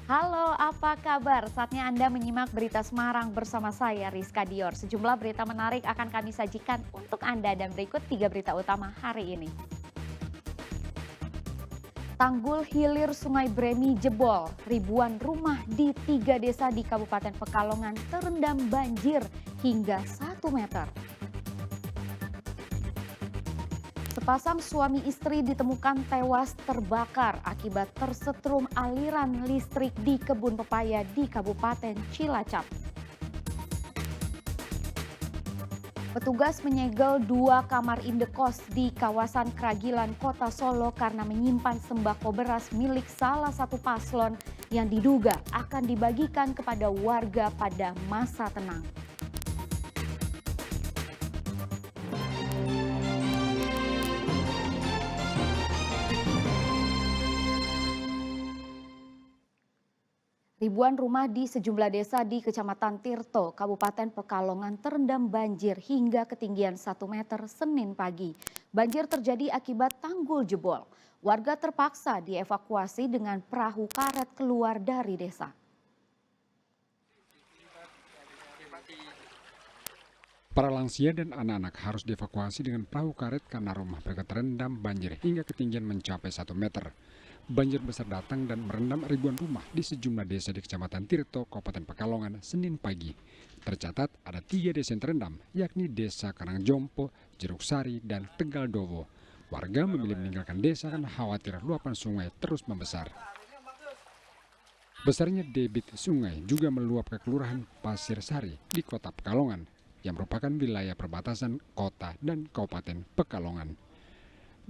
Halo, apa kabar? Saatnya Anda menyimak berita Semarang bersama saya, Rizka Dior. Sejumlah berita menarik akan kami sajikan untuk Anda dan berikut 3 berita utama hari ini. Tanggul hilir Sungai Bremi jebol. Ribuan rumah di 3 desa di Kabupaten Pekalongan terendam banjir hingga 1 meter. Sepasang suami istri ditemukan tewas terbakar akibat tersetrum aliran listrik di kebun pepaya di Kabupaten Cilacap. Petugas menyegel 2 kamar indekos di kawasan Kragilan, Kota Solo karena menyimpan sembako beras milik salah satu paslon yang diduga akan dibagikan kepada warga pada masa tenang. Ribuan rumah di sejumlah desa di Kecamatan Tirto, Kabupaten Pekalongan terendam banjir hingga ketinggian 1 meter Senin pagi. Banjir terjadi akibat tanggul jebol. Warga terpaksa dievakuasi dengan perahu karet keluar dari desa. Para lansia dan anak-anak harus dievakuasi dengan perahu karet karena rumah mereka terendam banjir hingga ketinggian mencapai 1 meter. Banjir besar datang dan merendam ribuan rumah di sejumlah desa di Kecamatan Tirto, Kabupaten Pekalongan, Senin pagi. Tercatat ada 3 desa yang terendam, yakni Desa Karangjompo, Jeruk Sari, dan Tegal Dowo. Warga memilih meninggalkan desa karena khawatir luapan sungai terus membesar. Besarnya debit sungai juga meluap ke Kelurahan Pasir Sari di Kota Pekalongan, yang merupakan wilayah perbatasan kota dan Kabupaten Pekalongan.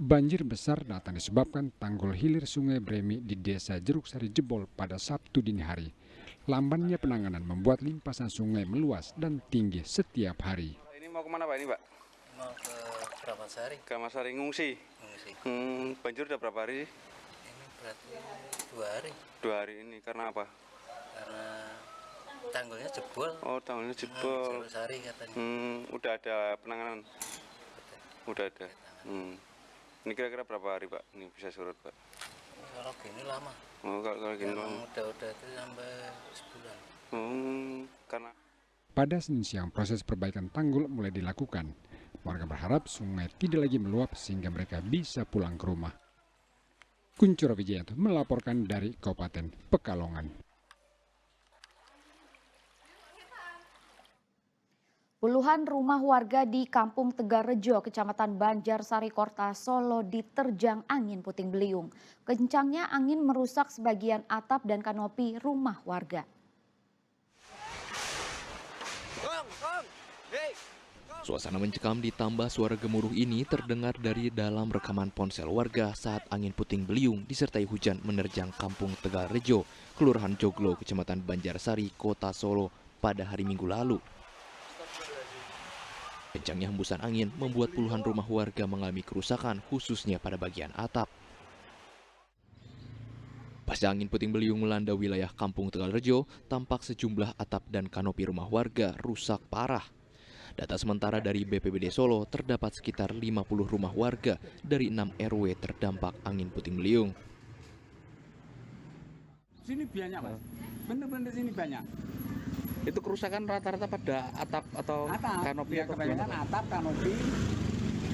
Banjir besar datang disebabkan tanggul hilir Sungai Bremi di Desa Jeruk Sari jebol pada Sabtu dini hari. Lambannya penanganan membuat limpasan sungai meluas dan tinggi setiap hari. Ini mau kemana Pak ini Pak? Mau ke Kramasari. Kramasari ngungsi. Banjir udah berapa hari? Ini berarti 2 hari. 2 hari ini karena apa? Karena tanggulnya jebol. Oh, tanggulnya jebol. Sari katanya. Udah ada penanganan. Udah ada. Ini kira-kira berapa hari Pak? Ini bisa surut Pak? Kalau gini lama. Oh, kalau gini lama. Udah itu sampai sebulan. Karena pada Senin siang proses perbaikan tanggul mulai dilakukan. Warga berharap sungai tidak lagi meluap sehingga mereka bisa pulang ke rumah. Kuncoro Wijayanto melaporkan dari Kabupaten Pekalongan. Puluhan rumah warga di Kampung Tegalrejo, Kecamatan Banjarsari, Kota Solo diterjang angin puting beliung. Kencangnya angin merusak sebagian atap dan kanopi rumah warga. Suasana mencekam ditambah suara gemuruh ini terdengar dari dalam rekaman ponsel warga saat angin puting beliung disertai hujan menerjang Kampung Tegalrejo, Kelurahan Joglo, Kecamatan Banjarsari, Kota Solo pada hari Minggu lalu. Kencangnya hembusan angin membuat puluhan rumah warga mengalami kerusakan khususnya pada bagian atap. Pasca angin puting beliung melanda wilayah Kampung Tegalrejo, tampak sejumlah atap dan kanopi rumah warga rusak parah. Data sementara dari BPBD Solo terdapat sekitar 50 rumah warga dari 6 RW terdampak angin puting beliung. Sini banyak Mas, bener-bener sini banyak. Itu kerusakan rata-rata pada atap atau kanopi ya, atau kebanyakan atap, kanopi,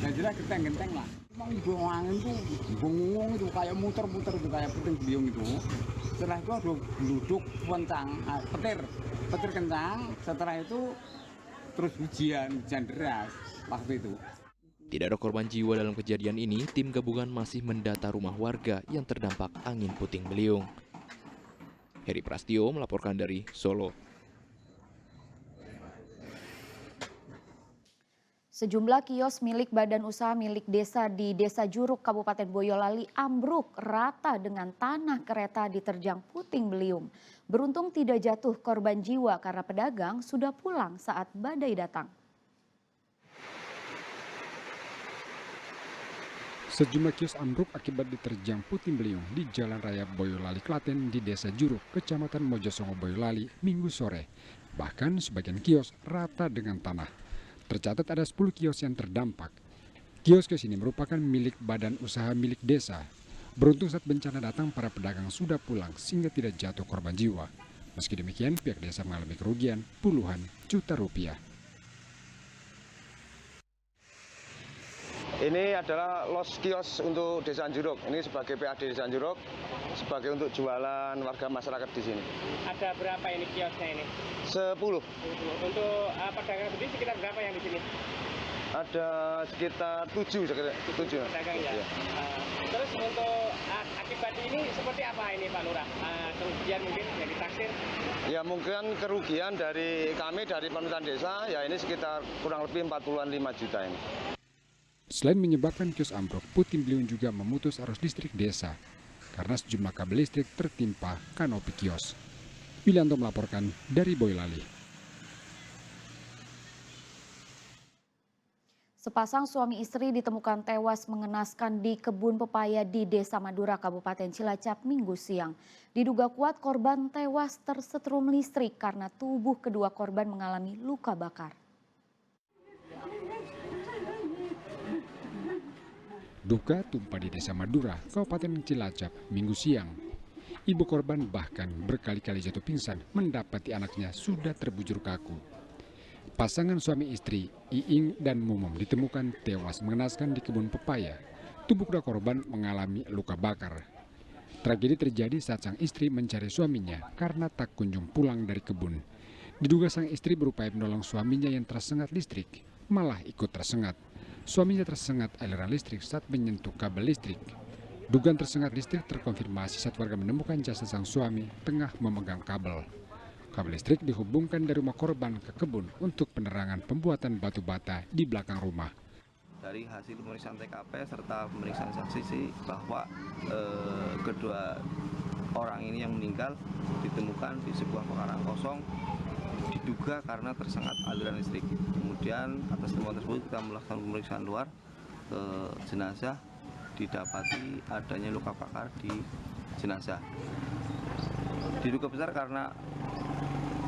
dan jelas genteng-genteng lah. Emang buang angin tuh bengong itu kayak muter-muter itu kayak puting beliung itu. Setelah itu ada geluduk kencang, petir kencang. Setelah itu terus hujan deras waktu itu. Tidak ada korban jiwa dalam kejadian ini. Tim gabungan masih mendata rumah warga yang terdampak angin puting beliung. Heri Prastio melaporkan dari Solo. Sejumlah kios milik badan usaha milik desa di Desa Juruk, Kabupaten Boyolali ambruk rata dengan tanah kereta diterjang puting beliung. Beruntung tidak jatuh korban jiwa karena pedagang sudah pulang saat badai datang. Sejumlah kios ambruk akibat diterjang puting beliung di Jalan Raya Boyolali, Klaten di Desa Juruk, Kecamatan Mojosongo, Boyolali, Minggu sore. Bahkan sebagian kios rata dengan tanah. Tercatat ada 10 kios yang terdampak. Kios-kios ini merupakan milik badan usaha milik desa. Beruntung saat bencana datang, para pedagang sudah pulang sehingga tidak jatuh korban jiwa. Meski demikian, pihak desa mengalami kerugian puluhan juta rupiah. Ini adalah los kios untuk Desa Anjuruk. Ini sebagai PAD Desa Anjuruk, sebagai untuk jualan warga masyarakat di sini. Ada berapa ini kiosnya ini? 10. Untuk pedagang sendiri sekitar berapa yang di sini? Ada sekitar 7 pedagang ya. Terus untuk akibat ini seperti apa ini Pak Lurah? Kerugian mungkin yang ditaksir? Ya mungkin kerugian dari kami dari pemerintahan desa ya ini sekitar kurang lebih 45 juta ini. Selain menyebabkan kios ambruk, Puting Beliung juga memutus arus listrik desa karena sejumlah kabel listrik tertimpa kanopi kios. Willianto melaporkan dari Boyolali. Sepasang suami istri ditemukan tewas mengenaskan di kebun pepaya di Desa Madura, Kabupaten Cilacap, Minggu siang. Diduga kuat korban tewas tersetrum listrik karena tubuh kedua korban mengalami luka bakar. Duka tumpah di Desa Madura, Kabupaten Cilacap, Minggu siang. Ibu korban bahkan berkali-kali jatuh pingsan mendapati anaknya sudah terbujur kaku. Pasangan suami istri, Iing dan Mumum, ditemukan tewas mengenaskan di kebun pepaya. Tubuh kedua korban mengalami luka bakar. Tragedi terjadi saat sang istri mencari suaminya karena tak kunjung pulang dari kebun. Diduga sang istri berupaya menolong suaminya yang tersengat listrik, malah ikut tersengat. Suaminya tersengat aliran listrik saat menyentuh kabel listrik. Dugaan tersengat listrik terkonfirmasi saat warga menemukan jasad sang suami tengah memegang kabel. Kabel listrik dihubungkan dari rumah korban ke kebun untuk penerangan pembuatan batu bata di belakang rumah. Dari hasil pemeriksaan TKP serta pemeriksaan saksi sih bahwa kedua orang ini yang meninggal ditemukan di sebuah pekarangan kosong, diduga karena tersengat aliran listrik. Kemudian atas temuan tersebut kita melakukan pemeriksaan luar ke jenazah, didapati adanya luka bakar di jenazah. Diduga besar karena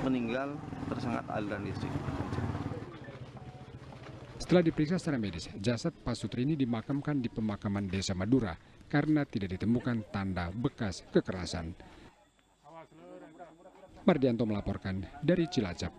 meninggal tersengat aliran listrik. Setelah diperiksa secara medis, jasad Pak Sutri ini dimakamkan di pemakaman Desa Madura karena tidak ditemukan tanda bekas kekerasan. Mardianto melaporkan dari Cilacap.